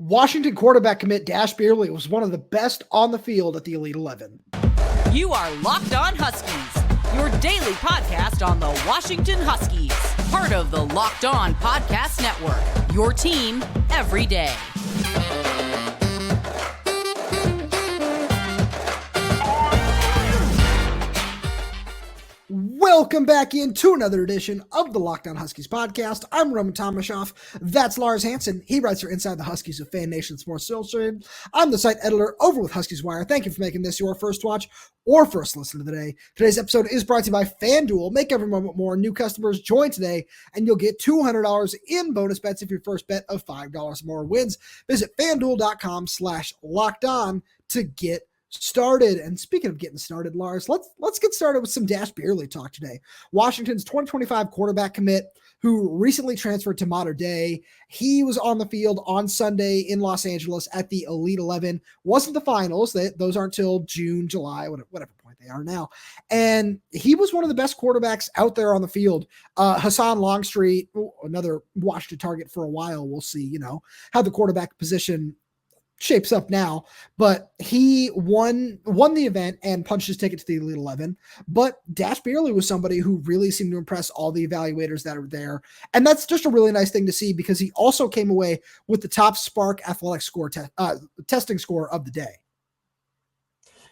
Washington quarterback commit Dash Beierly was one of the best on the field at the Elite 11. You are Locked On Huskies, your daily podcast on the Washington Huskies, part of the Locked On Podcast Network, your team every day. Welcome back into another edition of the Locked On Huskies podcast. I'm Roman Tomashoff. That's Lars Hanson. He writes for Inside the Huskies of Fan Nation Sports Illustrated. I'm the site editor over with Huskies Wire. Thank you for making this your first watch or first listen of the day. Today's episode is brought to you by FanDuel. Make every moment more. New customers join today, and you'll get $200 in bonus bets if your first bet of $5 or more wins. Visit FanDuel.com/lockedon to get started. And speaking of getting started, Lars, let's get started with some Dash Beierly talk today. Washington's 2025 quarterback commit who recently transferred to Mater Dei. He was on the field on Sunday in Los Angeles at the Elite 11. Wasn't the finals. Those aren't till June, July, whatever point they are now. And he was one of the best quarterbacks out there on the field. Hassan Longstreet, another Washington target for a while. We'll see, how the quarterback position shapes up now, but he won the event and punched his ticket to the Elite 11. But Dash Beierly was somebody who really seemed to impress all the evaluators that are there. And that's just a really nice thing to see because he also came away with the top Spark athletic score testing score of the day.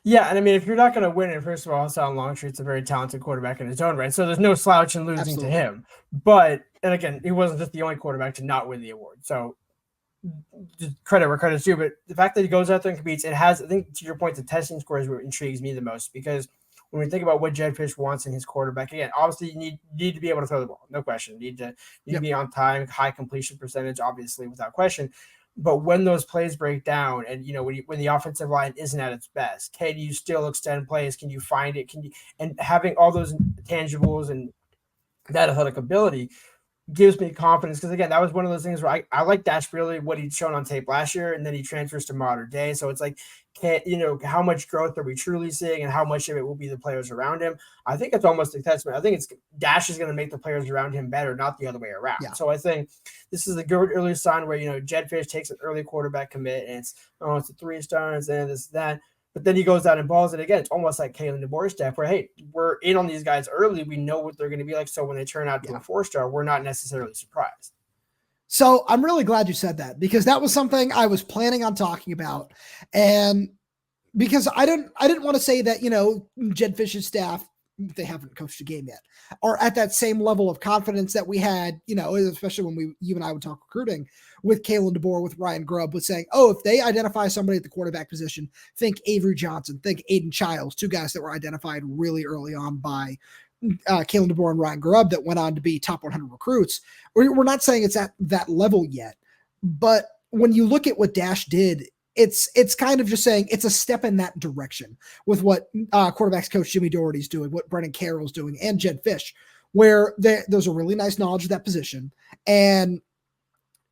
Yeah, and I mean, if you're not going to win it, first of all, Hassan Longstreet's a very talented quarterback in his own right, so there's no slouch in losing Absolutely. to him. But, and again, he wasn't just the only quarterback to not win the award. So just credit where credit's due, but the fact that he goes out there and competes, I think to your point, the testing score is what intrigues me the most, because when we think about what Jedd Fisch wants in his quarterback, again, obviously you need to be able to throw the ball, no question. You need to be on time, high completion percentage, obviously without question. But when those plays break down, and when the offensive line isn't at its best, can you still extend plays? Can you find it? And having all those tangibles and that athletic ability gives me confidence, because again, that was one of those things where I like Dash Beierly, what he'd shown on tape last year, and then he transfers to Mater Dei. So it's like, how much growth are we truly seeing, and how much of it will be the players around him? I think it's almost a testament. I think Dash is going to make the players around him better, not the other way around. Yeah. So I think this is a good early sign where Jedd Fisch takes an early quarterback commit, and it's a 3-star, and this that. But then he goes out and balls it again. It's almost like Kalen DeBoer's step where, hey, we're in on these guys early. We know what they're going to be like. So when they turn out to a 4-star, we're not necessarily surprised. So I'm really glad you said that, because that was something I was planning on talking about. And because I didn't want to say that, Jedd Fisch's staff, they haven't coached a game yet, are at that same level of confidence that we had, especially when you and I would talk recruiting with Kalen DeBoer, with Ryan Grubb, with saying, if they identify somebody at the quarterback position, think Avery Johnson, think Aiden Childs, two guys that were identified really early on by Kalen DeBoer and Ryan Grubb that went on to be top 100 recruits. We're not saying it's at that level yet, but when you look at what Dash did, it's kind of just saying it's a step in that direction with what quarterbacks coach Jimmy Doherty's doing, what Brennan Carroll's doing, and Jedd Fisch, where there's a really nice knowledge of that position. And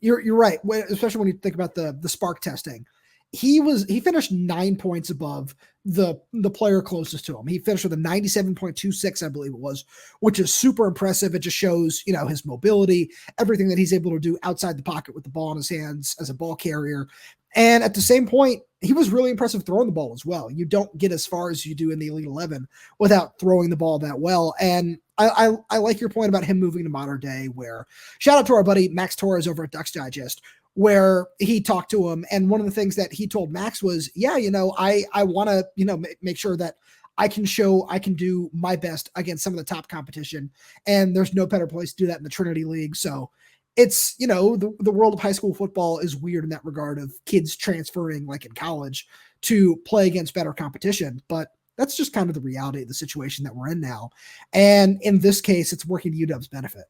you're right, especially when you think about the Spark testing. He finished 9 points above the player closest to him. He finished with a 97.26, I believe it was, which is super impressive. It just shows, his mobility, everything that he's able to do outside the pocket with the ball in his hands as a ball carrier. And at the same point, he was really impressive throwing the ball as well. You don't get as far as you do in the Elite 11 without throwing the ball that well. And I like your point about him moving to Mater Dei, where shout out to our buddy Max Torres over at Ducks Digest, where he talked to him. And one of the things that he told Max was, I want to, make sure that I can do my best against some of the top competition. And there's no better place to do that in the Trinity League. So it's, the world of high school football is weird in that regard of kids transferring like in college to play against better competition. But that's just kind of the reality of the situation that we're in now. And in this case, it's working to UW's benefit.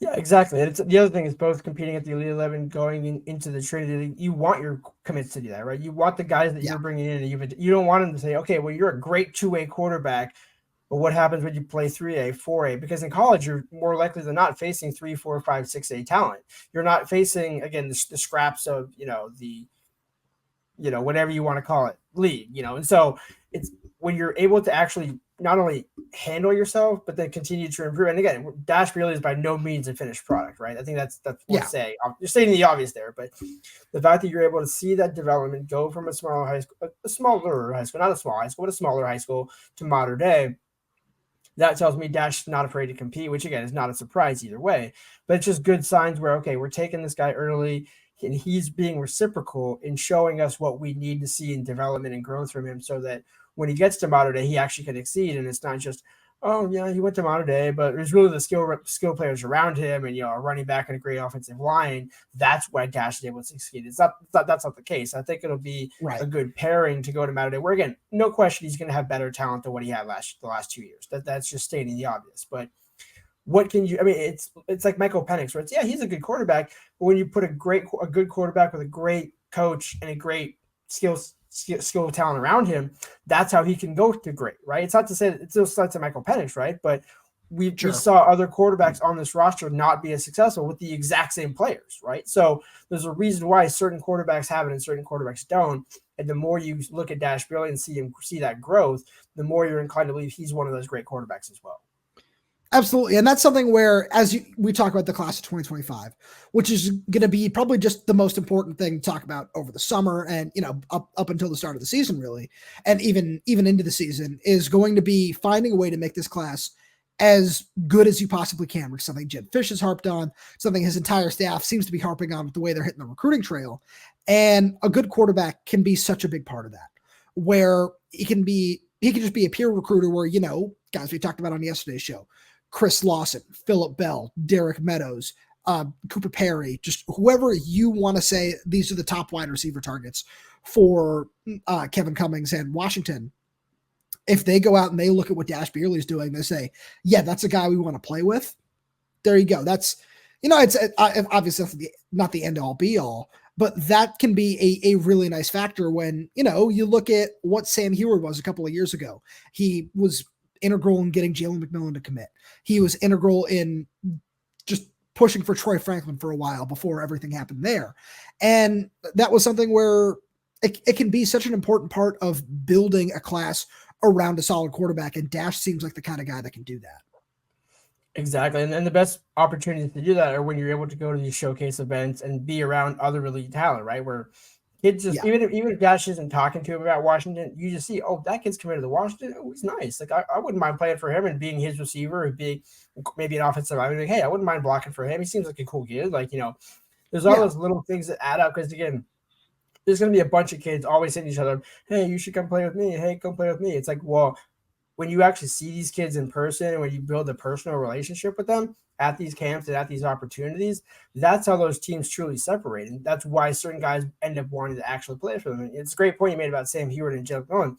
Yeah, exactly. And the other thing is both competing at the Elite 11, going into the Trinity League, you want your commits to do that, right? You want the guys that you're bringing in, and you don't want them to say, okay, well, you're a great two-way quarterback, but what happens when you play 3A, 4A? Because in college, you're more likely than not facing 3, 4, 5, 6A talent. You're not facing, again, the scraps of, whatever you want to call it, league, and so it's when you're able to actually not only handle yourself, but then continue to improve. And again, Dash Beierly is by no means a finished product, right? I think that's what say. You're stating the obvious there, but the fact that you're able to see that development go from a smaller high school, not a small high school, but a smaller high school to Mater Dei, that tells me Dash is not afraid to compete, which again is not a surprise either way. But it's just good signs where, okay, we're taking this guy early and he's being reciprocal in showing us what we need to see in development and growth from him so that when he gets to Mater Dei, he actually can exceed. And it's not just, oh, yeah, he went to Mater Dei, but there's really the skill players around him and, a running back and a great offensive line. That's why Dash is able to succeed. That's not the case. I think it'll be a good pairing to go to Mater Dei, where, again, no question he's going to have better talent than what he had the last 2 years. That's just stating the obvious. But what can you – I mean, it's like Michael Penix, where it's, yeah, he's a good quarterback, but when you put a good quarterback with a great coach and a great skill talent around him, that's how he can go to great, right? It's not to say that it's still starts at Michael Penix, right? But we saw other quarterbacks on this roster not be as successful with the exact same players, right? So there's a reason why certain quarterbacks have it and certain quarterbacks don't. And the more you look at Dash Beierly and see that growth, the more you're inclined to believe he's one of those great quarterbacks as well. Absolutely. And that's something where, we talk about the class of 2025, which is going to be probably just the most important thing to talk about over the summer and, up until the start of the season, really. And even into the season is going to be finding a way to make this class as good as you possibly can, which is something Jedd Fisch has harped on, something his entire staff seems to be harping on with the way they're hitting the recruiting trail. And a good quarterback can be such a big part of that, where he can just be a peer recruiter where, guys we talked about on yesterday's show, Chris Lawson, Phillip Bell, Derek Meadows, Cooper Perry, just whoever you want to say these are the top wide receiver targets for Kevin Cummings and Washington. If they go out and they look at what Dash Beierly is doing, they say, yeah, that's a guy we want to play with. There you go. That's, it's obviously not the end all be all, but that can be a really nice factor when, you look at what Sam Heward was a couple of years ago. He was integral in getting Jalen McMillan to commit. He was integral in just pushing for Troy Franklin for a while before everything happened there. And that was something where it can be such an important part of building a class around a solid quarterback. And Dash seems like the kind of guy that can do that. Exactly. And the best opportunities to do that are when you're able to go to these showcase events and be around other elite talent, right? Where kids just, even if Dash isn't talking to him about Washington, you just see, oh, that kid's committed to Washington. Oh, he's nice. Like I wouldn't mind playing for him and being his receiver and being maybe an offensive. I mean, like, hey, I wouldn't mind blocking for him. He seems like a cool kid. Like, there's all those little things that add up. Because again, there's going to be a bunch of kids always hitting each other. Hey, you should come play with me. Hey, come play with me. It's like, well, when you actually see these kids in person and when you build a personal relationship with them at these camps and at these opportunities, that's how those teams truly separate. And that's why certain guys end up wanting to actually play for them. And it's a great point you made about Sam Heward and Jedd McMillan.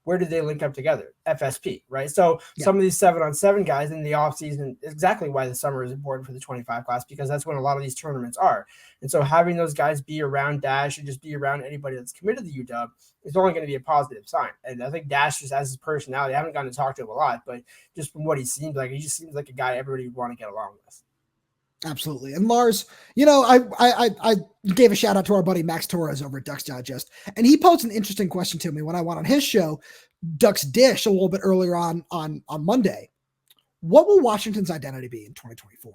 Where did they link up together? FSP, right? So some of these 7-on-7 guys in the offseason, exactly why the summer is important for the 25 class, because that's when a lot of these tournaments are. And so having those guys be around Dash and just be around anybody that's committed to UW is only going to be a positive sign. And I think Dash just has his personality. I haven't gotten to talk to him a lot, but just from what he seems like, he just seems like a guy everybody would want to get along with. Absolutely. And Lars, I gave a shout out to our buddy Max Torres over at Ducks Digest, and he posed an interesting question to me when I went on his show, Ducks Dish, a little bit earlier on Monday. What will Washington's identity be in 2024?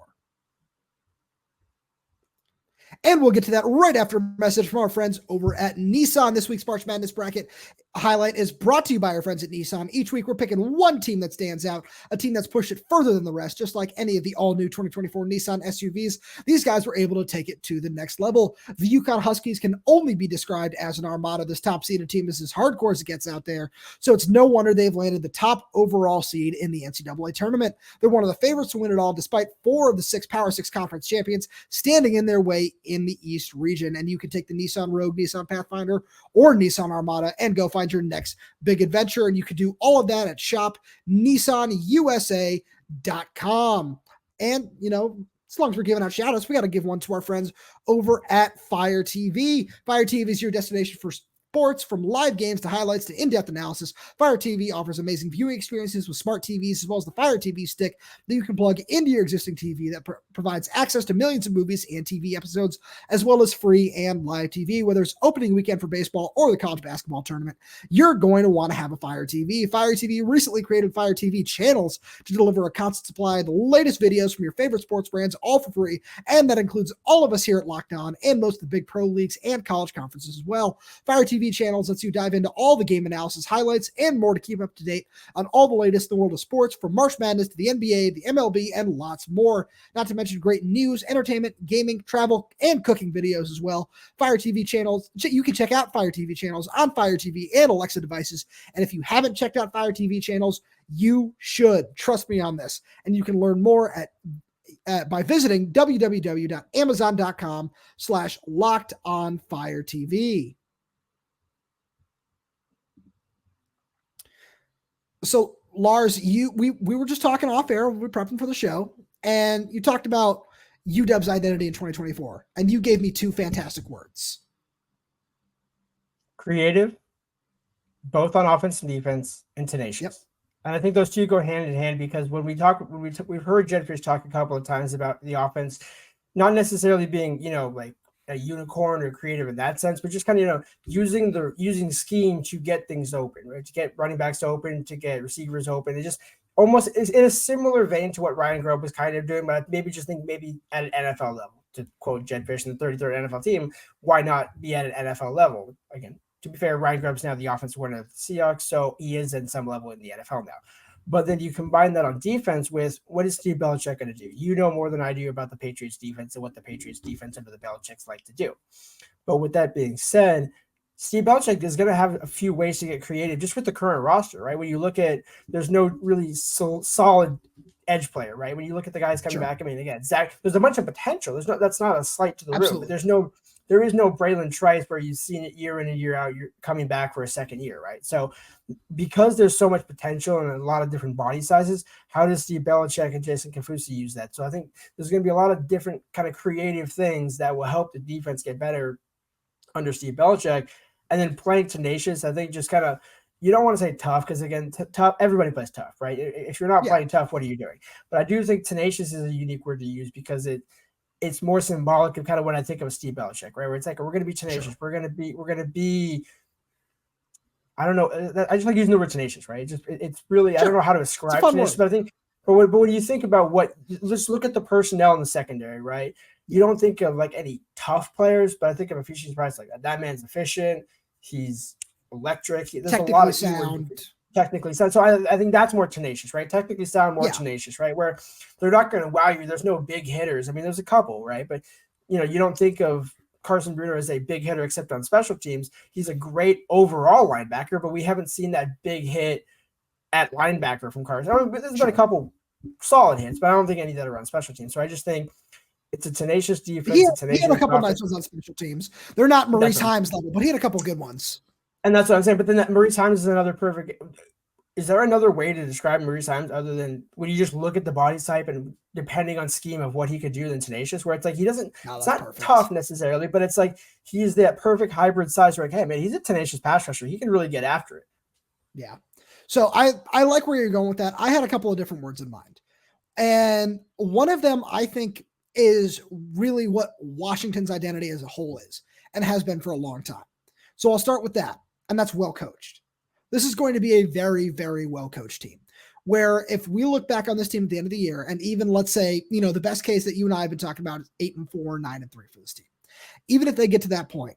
And we'll get to that right after a message from our friends over at Nissan. This week's March Madness Bracket highlight is brought to you by our friends at Nissan. Each week, we're picking one team that stands out, a team that's pushed it further than the rest, just like any of the all-new 2024 Nissan SUVs. These guys were able to take it to the next level. The Yukon Huskies can only be described as an armada. This top-seeded team is as hardcore as it gets out there, so it's no wonder they've landed the top overall seed in the NCAA tournament. They're one of the favorites to win it all, despite 4 of the 6 Power 6 conference champions standing in their way in the East region. And you can take the Nissan Rogue, Nissan Pathfinder, or Nissan Armada and go find your next big adventure. And you can do all of that at shopnissanusa.com. And, as long as we're giving out shout outs, we got to give one to our friends over at Fire TV. Fire TV is your destination for sports, from live games to highlights to in-depth analysis. Fire TV offers amazing viewing experiences with smart TVs, as well as the Fire TV stick that you can plug into your existing TV that provides access to millions of movies and TV episodes, as well as free and live TV. Whether it's opening weekend for baseball or the college basketball tournament, you're going to want to have a Fire TV. Fire TV recently created Fire TV channels to deliver a constant supply of the latest videos from your favorite sports brands, all for free, and that includes all of us here at Locked On and most of the big pro leagues and college conferences as well. Fire TV channels lets you dive into all the game analysis, highlights, and more to keep up to date on all the latest in the world of sports, from March Madness to the NBA, the MLB, and lots more. Not to mention great news, entertainment, gaming, travel, and cooking videos as well. Fire TV channels, you can check out Fire TV channels on Fire TV and Alexa devices. And if you haven't checked out Fire TV channels, you should. Trust me on this. And you can learn more by visiting www.amazon.com/lockedonfiretv. So Lars, we were just talking off air. We were prepping for the show, and you talked about UW's identity in 2024, and you gave me two fantastic words: creative, both on offense and defense, and tenacious. Yep. And I think those two go hand in hand, because when we've heard Jedd Fisch talk a couple of times about the offense, not necessarily being, like a unicorn or creative in that sense, but just kind of, using scheme to get things open, right? To get running backs open, to get receivers open. It just almost is in a similar vein to what Ryan Grubb was kind of doing, but I maybe at an NFL level, to quote Jedd Fisch in the 33rd NFL team, why not be at an NFL level? Again, to be fair, Ryan Grubb's now the offensive coordinator of the Seahawks, so he is in some level in the NFL now. But then you combine that on defense with, what is Steve Belichick going to do? You know more than I do about the Patriots defense and what the Patriots defense under the Belichicks like to do. But with that being said, Steve Belichick is going to have a few ways to get creative just with the current roster, right? When you look at, there's no really solid edge player, right? When you look at the guys coming back, I mean, again, Zach, there's a bunch of potential. That's not a slight to the room, but there is no Braylon Trice where you've seen it year in and year out. You're coming back for a second year, right? So because there's so much potential and a lot of different body sizes, how does Steve Belichick and Jason Kafusi use that? So I think there's going to be a lot of different kind of creative things that will help the defense get better under Steve Belichick. And then playing tenacious, I think just kind of, you don't want to say tough, because again, tough, everybody plays tough, right? If you're not playing tough, what are you doing? But I do think tenacious is a unique word to use, because it's more symbolic of kind of when I think of Steve Belichick, right? Where it's like, we're going to be tenacious. Sure. We're going to be, I don't know. I just like using the word tenacious, right? It's really, sure. I don't know how to describe tenacious, but I think, but when you think about let's look at the personnel in the secondary, right? You don't think of like any tough players, but I think of efficient Price, like that man's efficient. He's electric. There's a lot of technically sound. So I think that's more tenacious, right? Technically sound, more tenacious, right? Where they're not going to wow you. There's no big hitters. I mean, there's a couple, right? But you don't think of Carson Bruner as a big hitter except on special teams. He's a great overall linebacker, but we haven't seen that big hit at linebacker from Carson. I mean, there's been a couple solid hits, but I don't think any that are on special teams. So I just think it's a tenacious defense. He had a couple nice ones on special teams. They're not Maurice Himes level, but he had a couple good ones. And that's what I'm saying. But then that Maurice Himes is another perfect. Is there another way to describe Maurice Himes other than when you just look at the body type and depending on scheme of what he could do than tenacious, where it's like it's not perfect. Tough necessarily, but it's like he's that perfect hybrid size where like, hey man, he's a tenacious pass rusher. He can really get after it. Yeah. So I like where you're going with that. I had a couple of different words in mind. And one of them I think is really what Washington's identity as a whole is and has been for a long time. So I'll start with that. And that's well coached. This is going to be a very, very well coached team, where if we look back on this team at the end of the year, and even let's say, the best case that you and I have been talking about is 8-4, 9-3 for this team. Even if they get to that point,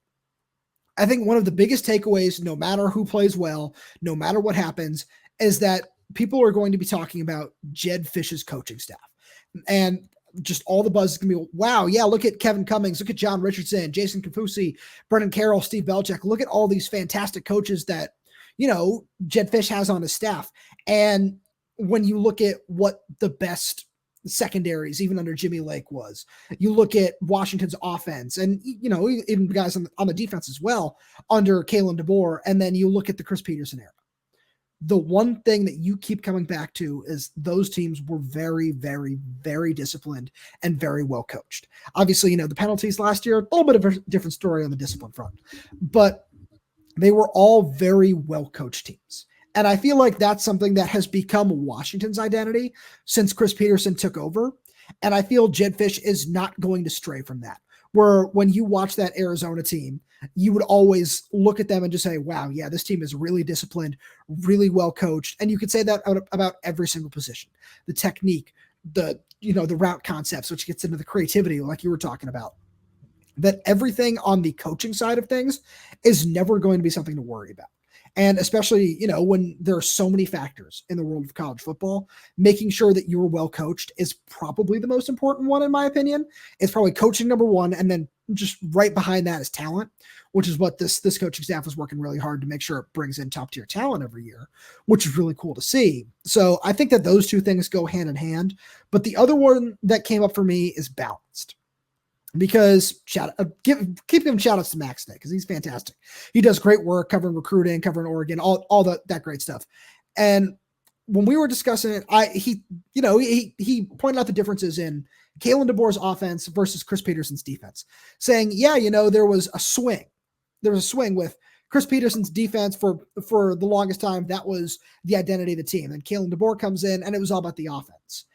I think one of the biggest takeaways, no matter who plays well, no matter what happens, is that people are going to be talking about Jedd Fisch's coaching staff. And just all the buzz is going to be, wow, yeah, look at Kevin Cummings, look at John Richardson, Jason Kafusi, Brennan Carroll, Steve Belichick. Look at all these fantastic coaches that, Jedd Fisch has on his staff. And when you look at what the best secondaries, even under Jimmy Lake, was, you look at Washington's offense and, even guys on the defense as well under Kalen DeBoer, and then you look at the Chris Peterson era. The one thing that you keep coming back to is those teams were very, very, very disciplined and very well coached. Obviously, the penalties last year, a little bit of a different story on the discipline front, but they were all very well coached teams. And I feel like that's something that has become Washington's identity since Chris Peterson took over. And I feel Jedd Fisch is not going to stray from that. Where when you watch that Arizona team, you would always look at them and just say, wow, yeah, this team is really disciplined, really well coached. And you could say that about every single position. The technique, the route concepts, which gets into the creativity like you were talking about. That everything on the coaching side of things is never going to be something to worry about. And especially, when there are so many factors in the world of college football, making sure that you're well coached is probably the most important one, in my opinion. It's probably coaching number one, and then just right behind that is talent, which is what this coaching staff is working really hard to make sure it brings in top tier talent every year, which is really cool to see. So I think that those two things go hand in hand. But the other one that came up for me is balanced. Because keep giving shout outs to Max today because he's fantastic. He does great work covering recruiting, covering Oregon, all that great stuff. And when we were discussing it, he pointed out the differences in Kalen DeBoer's offense versus Chris Peterson's defense, saying, there was a swing. There was a swing with Chris Peterson's defense for the longest time. That was the identity of the team. And Kalen DeBoer comes in, and it was all about the offense.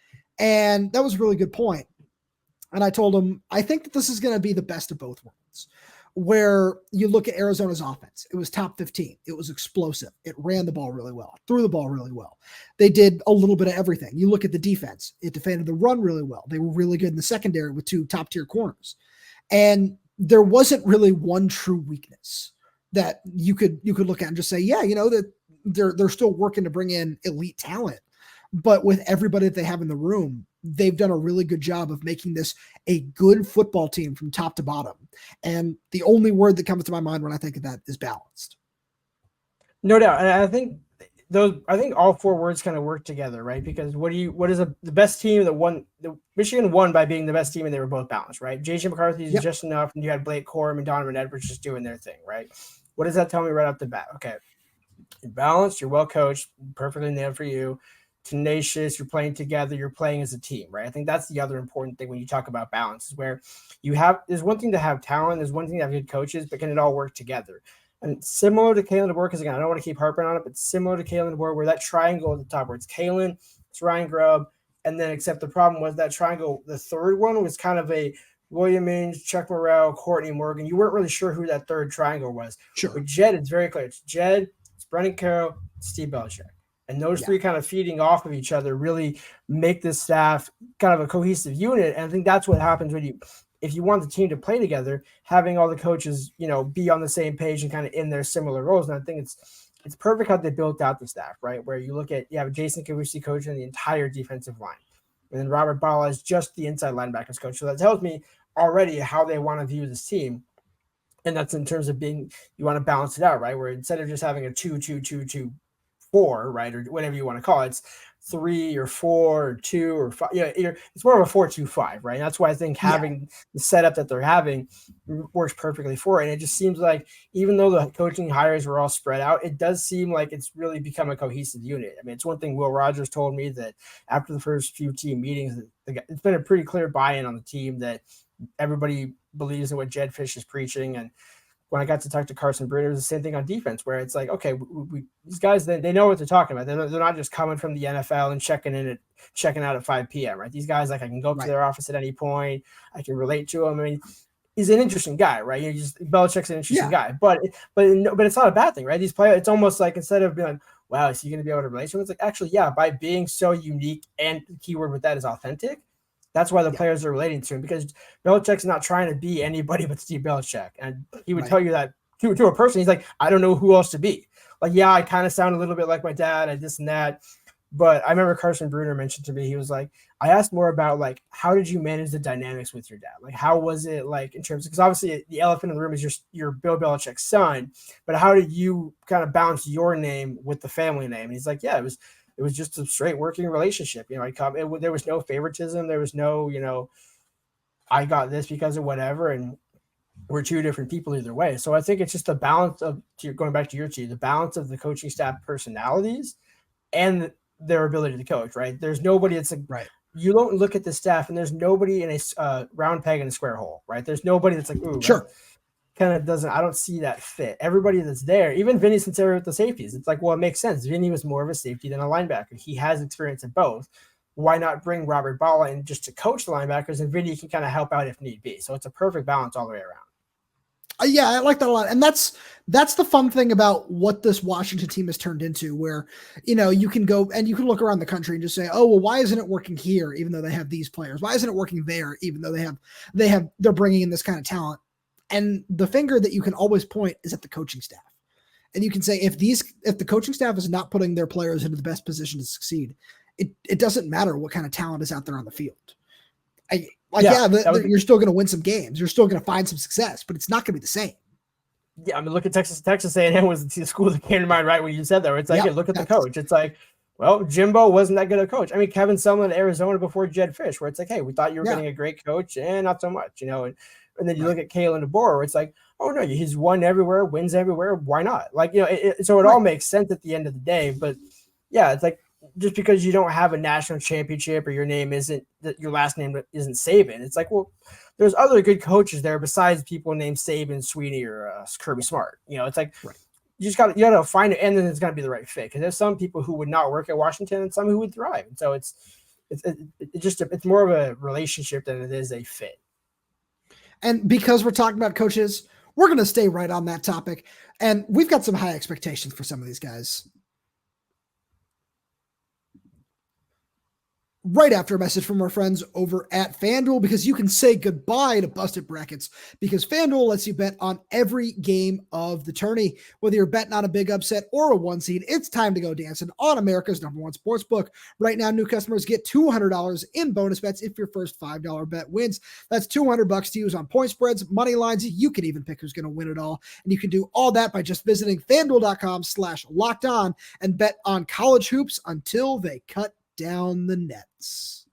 And that was a really good point. And I told him, I think that this is going to be the best of both worlds, where you look at Arizona's offense. It was top 15. It was explosive. It ran the ball really well, threw the ball really well. They did a little bit of everything. You look at the defense. It defended the run really well. They were really good in the secondary with two top-tier corners. And there wasn't really one true weakness that you could look at and just say, that they're still working to bring in elite talent. But with everybody that they have in the room, they've done a really good job of making this a good football team from top to bottom. And the only word that comes to my mind when I think of that is balanced. No doubt. And I think all four words kind of work together, right? Because the best team that won? Michigan won by being the best team, and they were both balanced, right? J.J. McCarthy is just enough, and you had Blake Corum and Donovan Edwards just doing their thing, right? What does that tell me right off the bat? Okay, you're balanced, you're well coached, perfectly nailed for you. Tenacious, you're playing together, you're playing as a team, right? I think that's the other important thing when you talk about balance, is where there's one thing to have talent, there's one thing to have good coaches, but can it all work together? And similar to Kalen DeBoer, because again, I don't want to keep harping on it, but similar to Kalen DeBoer, where that triangle at the top, where it's Kalen, it's Ryan Grubb, and then except the problem was that triangle, the third one was kind of a William Inge, Chuck Morrell, Courtney Morgan. You weren't really sure who that third triangle was. Sure. With Jedd, it's very clear. It's Jedd, it's Brennan Carroll, it's Steve Belichick. And those three kind of feeding off of each other really make this staff kind of a cohesive unit. And I think that's what happens if you want the team to play together, having all the coaches, be on the same page and kind of in their similar roles. And I think it's perfect how they built out the staff, right? Where you look at, you have Jason Kawusi coaching the entire defensive line. And then Robert Bala is just the inside linebackers coach. So that tells me already how they want to view this team. And that's in terms of you want to balance it out, right? Where instead of just having a 2-2-2-2-4, right, or whatever you want to call it, it's 3 or 4 or 2 or 5. It's more of a 4-2-5, right? And that's why I think having the setup that they're having works perfectly for it. And it just seems like even though the coaching hires were all spread out, it does seem like it's really become a cohesive unit. I mean, it's one thing Will Rogers told me, that after the first few team meetings, it's been a pretty clear buy-in on the team that everybody believes in what Jedd Fisch is preaching. And when I got to talk to Carson Bruner, it was the same thing on defense, where it's like, okay, these guys, they know what they're talking about. They're not just coming from the NFL and checking out at 5 p.m., right? These guys, like, I can go up to their office at any point. I can relate to them. I mean, he's an interesting guy, right? Belichick's an interesting guy, but it's not a bad thing, right? These players, it's almost like instead of being like, wow, is he going to be able to relate to him? It's like, actually, yeah, by being so unique, and the keyword with that is authentic. That's why the players are relating to him, because Belichick's not trying to be anybody but Steve Belichick. And he would tell you that to a person. He's like, I don't know who else to be. Like, yeah, I kind of sound a little bit like my dad and this and that. But I remember Carson Bruner mentioned to me, he was like, I asked more about, like, how did you manage the dynamics with your dad? Like, how was it, like, in terms of, because obviously the elephant in the room is your Bill Belichick's son, but how did you kind of balance your name with the family name? And he's like, yeah, it was just a straight working relationship. There was no favoritism. There was no, I got this because of whatever. And we're two different people either way. So I think it's just the balance of, going back to your team, the balance of the coaching staff personalities and their ability to coach, right? There's nobody that's like, you don't look at the staff and there's nobody in a round peg in a square hole, right? There's nobody that's like, ooh, sure. Kind of doesn't, I don't see that fit. Everybody that's there, even Vinny Sincero with the safeties, it's like, well, it makes sense. Vinny was more of a safety than a linebacker. He has experience in both. why not bring Robert Balla in just to coach the linebackers, and Vinny can kind of help out if need be. So it's a perfect balance all the way around. Yeah, I like that a lot. And that's the fun thing about what this Washington team has turned into, where, you can go and you can look around the country and just say, oh, well, why isn't it working here? Even though they have these players, why isn't it working there? Even though they're bringing in this kind of talent. And the finger that you can always point is at the coaching staff. And you can say, if the coaching staff is not putting their players into the best position to succeed, it doesn't matter what kind of talent is out there on the field. You're still going to win some games. You're still going to find some success, but it's not going to be the same. Yeah, I mean, look at Texas A&M was the school that came to mind right when you said that. It's like, look at the coach. It's like, well, Jimbo wasn't that good a coach. I mean, Kevin Sumlin in Arizona before Jedd Fisch, where it's like, hey, we thought you were getting a great coach, and not so much, And then you look at Kalen DeBoer, where it's like, oh no, he's won everywhere, wins everywhere. Why not? So it all makes sense at the end of the day. But yeah, it's like, just because you don't have a national championship or your last name isn't Saban. It's like, well, there's other good coaches there besides people named Saban, Sweeney, or Kirby Smart. It's like, you gotta find it, and then it's gotta be the right fit. Because there's some people who would not work at Washington and some who would thrive. And so it's more of a relationship than it is a fit. And because we're talking about coaches, we're going to stay right on that topic. And we've got some high expectations for some of these guys. Right after a message from our friends over at FanDuel, because you can say goodbye to busted brackets, because FanDuel lets you bet on every game of the tourney. Whether you're betting on a big upset or a one seed, it's time to go dancing on America's #1 sports book. Right now, new customers get $200 in bonus bets if your first $5 bet wins. That's $200 to use on point spreads, money lines. You can even pick who's going to win it all. And you can do all that by just visiting FanDuel.com/lockedon and bet on college hoops until they cut down the nets.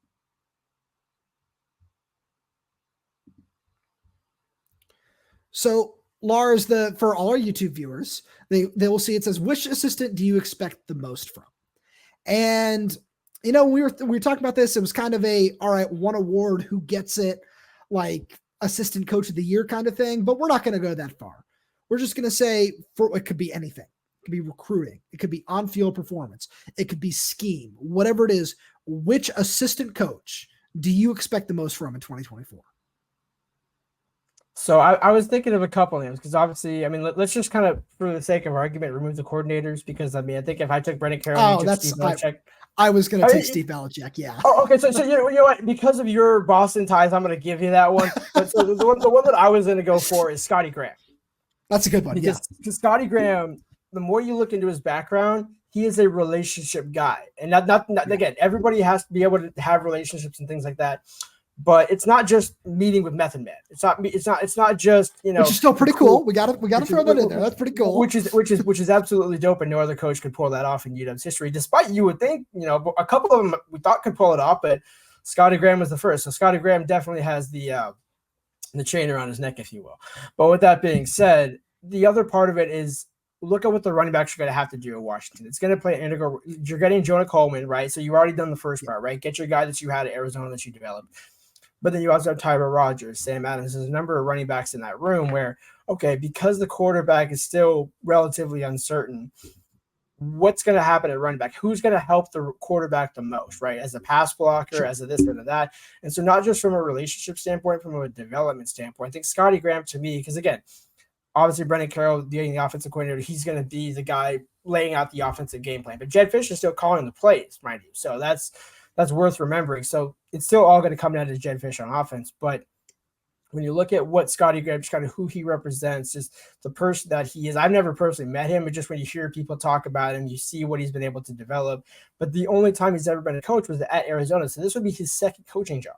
So Lars, for all our YouTube viewers, they will see it says, which assistant do you expect the most from? And we were talking about this. It was kind of all right, one award, who gets it, like assistant coach of the year kind of thing, but we're not going to go that far. We're just going to say it could be anything. It could be recruiting. It could be on-field performance. It could be scheme, whatever it is. Which assistant coach do you expect the most from in 2024? So I was thinking of a couple names, because obviously, I mean, let's just kind of, for the sake of argument, remove the coordinators, because I mean, I think if I took Brennan Carroll, Steve Belichick, I was going to take Steve Belichick. Yeah. Oh, okay. So you know what? Because of your Boston ties, I'm going to give you that one. But so the one that I was going to go for is Scottie Graham. That's a good one. Because Scottie Graham, the more you look into his background, he is a relationship guy, and not again. Everybody has to be able to have relationships and things like that, but it's not just meeting with Method Man. It's not just which is still pretty cool. We got to throw that in there. That's pretty cool. Which is absolutely dope, and no other coach could pull that off in UW's history. Despite you would think a couple of them we thought could pull it off, but Scottie Graham was the first. So Scottie Graham definitely has the chain around his neck, if you will. But with that being said, the other part of it is, look at what the running backs are going to have to do at Washington. It's going to play an integral. You're getting Jonah Coleman, right? So you've already done the first part, right? Get your guy that you had at Arizona that you developed. But then you also have Tyler Rogers, Sam Adams. There's a number of running backs in that room where, okay, because the quarterback is still relatively uncertain, what's going to happen at running back? Who's going to help the quarterback the most, right? As a pass blocker, as a this and that. And so not just from a relationship standpoint, from a development standpoint. I think Scottie Graham, to me, because again, obviously, Brennan Carroll being the offensive coordinator, he's going to be the guy laying out the offensive game plan. But Jedd Fisch is still calling the plays, mind you. So that's worth remembering. So it's still all going to come down to Jedd Fisch on offense. But when you look at what Scottie Graham, just kind of who he represents, just the person that he is. I've never personally met him, but just when you hear people talk about him, you see what he's been able to develop. But the only time he's ever been a coach was at Arizona. So this would be his second coaching job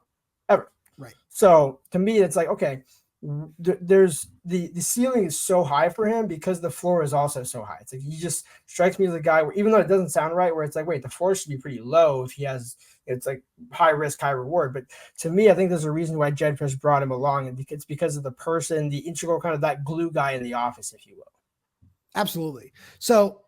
ever. Right. So to me, it's like, okay, there's the ceiling is so high for him because the floor is also so high. It's like, he just strikes me as a guy where, even though it doesn't sound right, where it's like, wait, the floor should be pretty low if he has, it's like high risk, high reward. But to me, I think there's a reason why Jedd Fisch brought him along, and it's because of the person, the integral kind of that glue guy in the office, if you will. Absolutely. So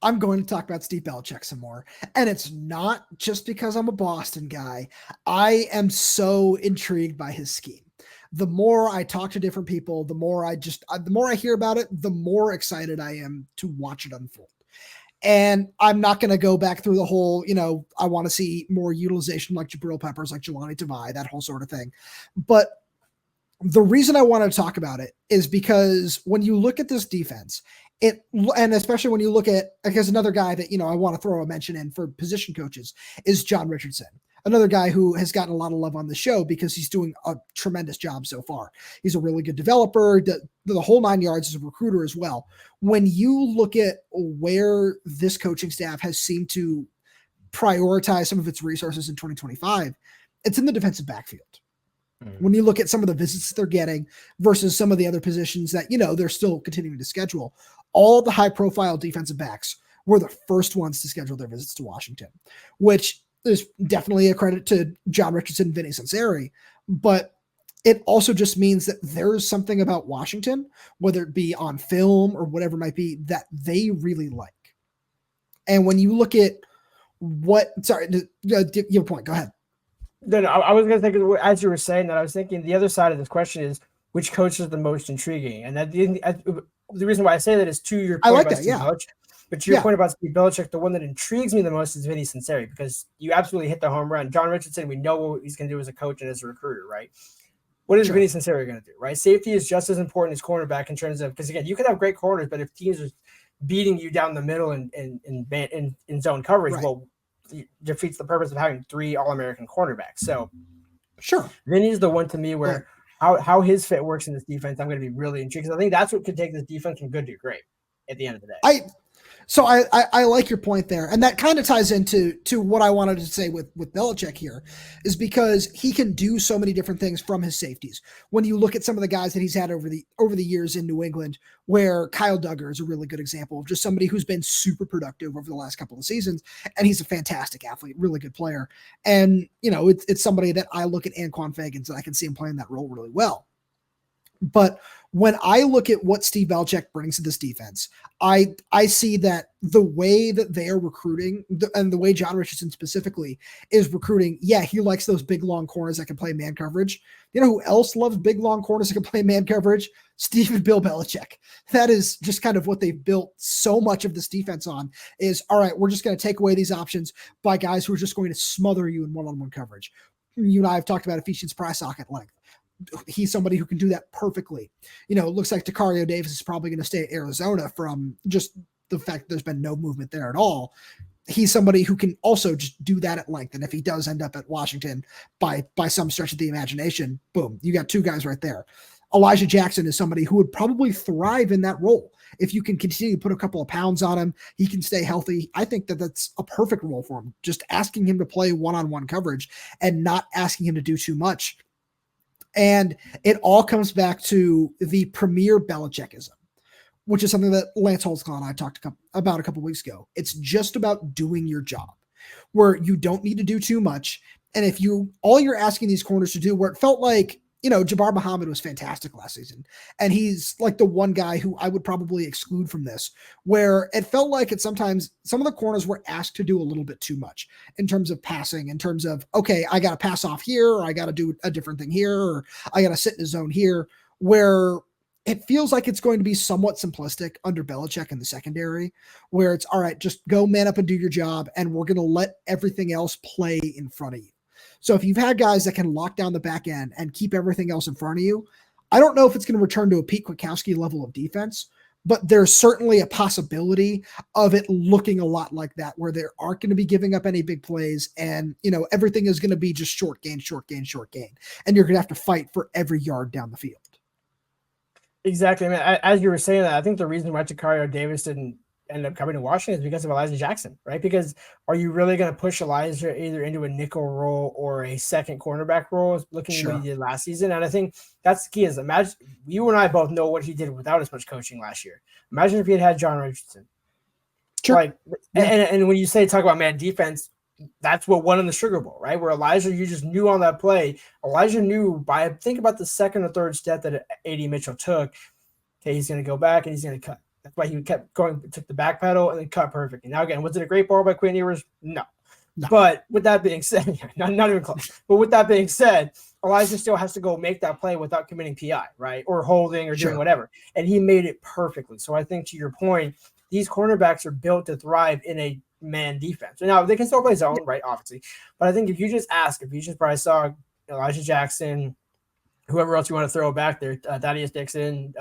I'm going to talk about Steve Belichick some more. And it's not just because I'm a Boston guy. I am so intrigued by his scheme. The more I talk to different people, the more I hear about it, the more excited I am to watch it unfold. And I'm not going to go back through the whole, I want to see more utilization like Jabril Peppers, like Jelani Tavai, that whole sort of thing. But the reason I want to talk about it is because when you look at this defense, and especially when you look at, because another guy that, I want to throw a mention in for position coaches is John Richardson. Another guy who has gotten a lot of love on the show because he's doing a tremendous job so far. He's a really good developer, the whole 9 yards as a recruiter as well. When you look at where this coaching staff has seemed to prioritize some of its resources in 2025, it's in the defensive backfield. When you look at some of the visits they're getting versus some of the other positions that, they're still continuing to schedule, all the high profile defensive backs were the first ones to schedule their visits to Washington, which is definitely a credit to John Richardson, Vinny Sunseri, but it also just means that there's something about Washington, whether it be on film or whatever it might be, that they really like. And when you look at you have a point, go ahead. No, I was going to think, as you were saying that, I was thinking the other side of this question is which coach is the most intriguing? And the reason why I say that is to your point about Steve Belichick. But to your point about Steve Belichick, the one that intrigues me the most is Vinny Sunseri, because you absolutely hit the home run. John Richardson, we know what he's going to do as a coach and as a recruiter, right? What is Vinny Sunseri going to do, right? Safety is just as important as cornerback in terms of, because again, you could have great corners, but if teams are beating you down the middle in zone coverage, well, it defeats the purpose of having 3 All-American cornerbacks. So Vinny's the one to me where how his fit works in this defense, I'm going to be really intrigued, because I think that's what could take this defense from good to great at the end of the day. So I like your point there. And that kind of ties into what I wanted to say with Belichick here, is because he can do so many different things from his safeties. When you look at some of the guys that he's had over the years in New England, where Kyle Duggar is a really good example of just somebody who's been super productive over the last couple of seasons. And he's a fantastic athlete, really good player. And, it's somebody that I look at Anquan Fagans and I can see him playing that role really well. But when I look at what Steve Belichick brings to this defense, I see that the way that they are recruiting and the way John Richardson specifically is recruiting, he likes those big, long corners that can play man coverage. You know who else loves big, long corners that can play man coverage? Steve and Bill Belichick. That is just kind of what they've built so much of this defense on is, all right, we're just going to take away these options by guys who are just going to smother you in one-on-one coverage. You and I have talked about Ephesians Prysock at length. He's somebody who can do that perfectly. It looks like Tacario Davis is probably going to stay at Arizona from just the fact that there's been no movement there at all. He's somebody who can also just do that at length. And if he does end up at Washington by some stretch of the imagination, boom, you got 2 guys right there. Elijah Jackson is somebody who would probably thrive in that role. If you can continue to put a couple of pounds on him, he can stay healthy. I think that that's a perfect role for him. Just asking him to play one-on-one coverage and not asking him to do too much. And it all comes back to the premier Belichickism, which is something that Lance Holtzclaw and I talked about a couple weeks ago. It's just about doing your job, where you don't need to do too much. And if all you're asking these corners to do, where it felt like, Jabbar Muhammad was fantastic last season. And he's like the one guy who I would probably exclude from this, where it felt like sometimes some of the corners were asked to do a little bit too much in terms of passing, in terms of, okay, I got to pass off here, or I got to do a different thing here, or I got to sit in a zone here, where it feels like it's going to be somewhat simplistic under Belichick in the secondary, where it's, all right, just go man up and do your job, and we're going to let everything else play in front of you. So if you've had guys that can lock down the back end and keep everything else in front of you, I don't know if it's going to return to a Pete Kwiatkowski level of defense, but there's certainly a possibility of it looking a lot like that, where they aren't going to be giving up any big plays, and everything is going to be just short gain, and you're going to have to fight for every yard down the field. Exactly. I mean, as you were saying that, I think the reason why Tacario Davis didn't end up coming to Washington is because of Elijah Jackson, right? Because are you really going to push Elijah either into a nickel role or a second cornerback role, looking at what he did last season? And I think that's the key. Is imagine, you and I both know what he did without as much coaching last year. Imagine if he had John Richardson. And when you talk about man defense, that's what won in the Sugar Bowl, right? Where Elijah, you just knew on that play. Elijah knew think about the second or third step that A.D. Mitchell took. Okay, he's going to go back and he's going to cut. That's why he kept going, took the back pedal and then cut perfect. And now again, was it a great ball by Quinn Ewers? No. But with that being said, not even close. But with that being said, Elijah still has to go make that play without committing PI, right? Or holding or doing whatever. And he made it perfectly. So I think to your point, these cornerbacks are built to thrive in a man defense. And now they can still play zone, right? Obviously. But I think if you just probably saw Elijah Jackson, whoever else you want to throw back there, Thaddeus Dixon,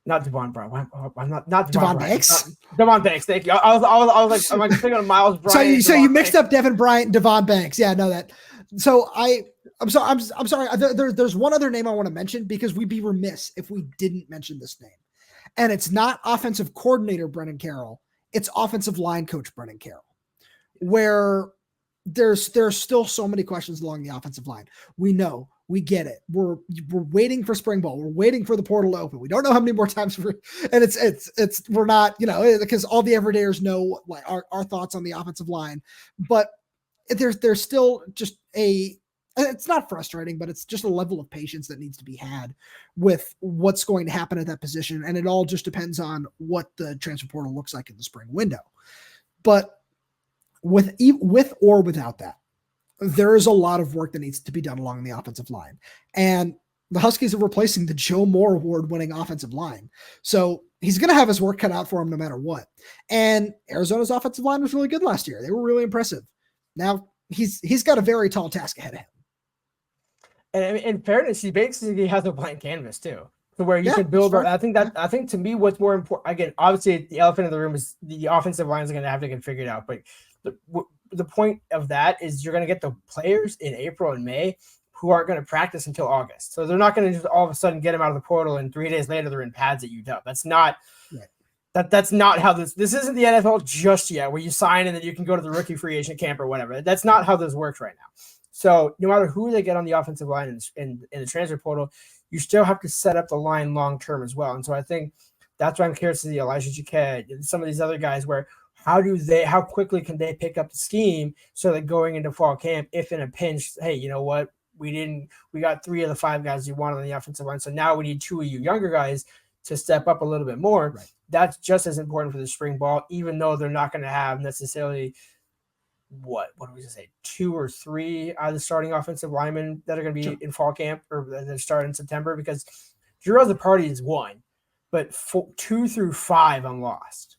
not Devon Brown. I'm not Devon Banks. Devon Banks. Thank you. I was like, I'm thinking of Miles Bryant. So you mixed up Devin Bryant and Devon Banks. Yeah, I know that. So I'm sorry. There's one other name I want to mention because we'd be remiss if we didn't mention this name, and it's not offensive coordinator Brennan Carroll. It's offensive line coach Brennan Carroll, where there's still so many questions along the offensive line. We know. We get it. We're waiting for spring ball. We're waiting for the portal to open. We don't know how many more times we're not, because all the everydayers know like our thoughts on the offensive line, but there's still just it's not frustrating, but it's just a level of patience that needs to be had with what's going to happen at that position. And it all just depends on what the transfer portal looks like in the spring window. But with or without that, there is a lot of work that needs to be done along the offensive line. And the Huskies are replacing the Joe Moore Award-winning offensive line. So he's going to have his work cut out for him no matter what. And Arizona's offensive line was really good last year. They were really impressive. Now he's got a very tall task ahead of him. And in fairness, he basically has a blank canvas too, to where you can build. I think to me, what's more important, again, obviously the elephant in the room is the offensive line is going to have to get figured out. But the point of that is you're going to get the players in April and May who aren't going to practice until August. So they're not going to just all of a sudden get them out of the portal and 3 days later they're in pads at UW. That's not that's not how this isn't the NFL just yet, where you sign and then you can go to the rookie free agent camp or whatever. That's not how this works right now. So no matter who they get on the offensive line in the transfer portal, you still have to set up the line long term as well. And so I think that's why I'm curious to see Elijah Jaquette and some of these other guys where how quickly can they pick up the scheme so that going into fall camp, if in a pinch, hey, you know what, we got 3 of the 5 guys you want on the offensive line, so now we need 2 of you younger guys to step up a little bit more. Right. That's just as important for the spring ball, even though they're not going to have necessarily what do we say, 2 or 3 out of the starting offensive linemen that are going to be in fall camp or that start in September, because Drew the party is 1, but 2 through 5 I'm lost.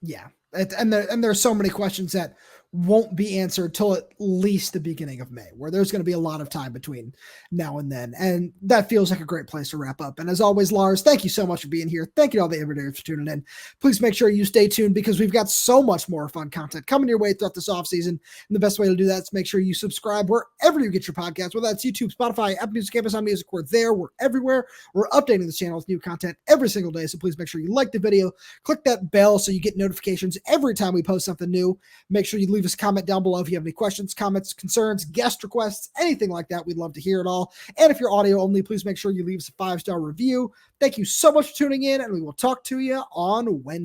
Yeah. And there's so many questions that won't be answered till at least the beginning of May, where there's going to be a lot of time between now and then. And that feels like a great place to wrap up. And as always, Lars, thank you so much for being here. Thank you to all the everydayers for tuning in. Please make sure you stay tuned because we've got so much more fun content coming your way throughout this offseason. And the best way to do that is make sure you subscribe wherever you get your podcasts, whether that's YouTube, Spotify, Apple Music, Amazon Music. We're there. We're everywhere. We're updating this channel with new content every single day. So please make sure you like the video, click that bell so you get notifications every time we post something new. Make sure you leave us a comment down below if you have any questions, comments, concerns, guest requests, anything like that. We'd love to hear it all. And if you're audio only, please make sure you leave us a 5-star review. Thank you so much for tuning in, and we will talk to you on Wednesday.